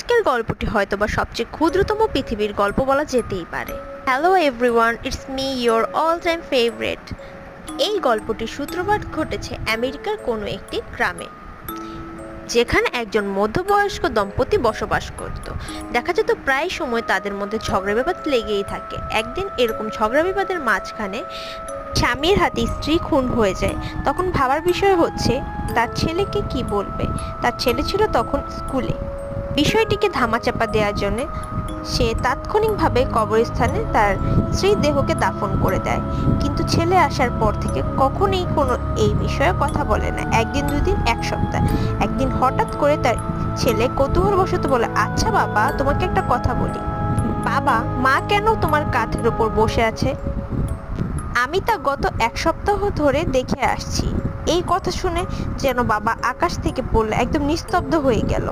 আজকের গল্পটি হয়তোবা সবচেয়ে ক্ষুদ্রতম পৃথিবীর গল্প বলা যেতেই পারে। Hello everyone, it's me your all time favourite. এই গল্পটির সূত্রপাত ঘটেছে আমেরিকার কোনো একটি গ্রামে, যেখানে একজন মধ্যবয়স্ক দম্পতি বসবাস করত। দেখা যেত প্রায় সময় তাদের মধ্যে ঝগড়া বিবাদ লেগেই থাকে। একদিন এরকম ঝগড়া বিবাদের মাঝখানে স্বামীর হাতে স্ত্রী খুন হয়ে যায়। তখন ভাবার বিষয় হচ্ছে তার ছেলেকে কি বলবে। তার ছেলে ছিল তখন স্কুলে। বিষয়টিকে ধামাচাপা দেওয়ার জন্য সে তাৎক্ষণিকভাবে কবরস্থানে তার স্ত্রীর দেহকে দাফন করে দেয়, কিন্তু ছেলে আসার পর থেকে কখনোই কোনো এই বিষয়ে কথা বলে না। একদিন, দুদিন, এক সপ্তাহ। একদিন হঠাৎ করে তার ছেলে কৌতূহলবশত বলে, আচ্ছা বাবা, তোমাকে একটা কথা বলি। বাবা, মা কেন তোমার কাঁধের ওপর বসে আছে? আমি তা গত এক সপ্তাহ ধরে দেখে আসছি। এই কথা শুনে যেন বাবা আকাশ থেকে পড়লে একদম নিস্তব্ধ হয়ে গেল।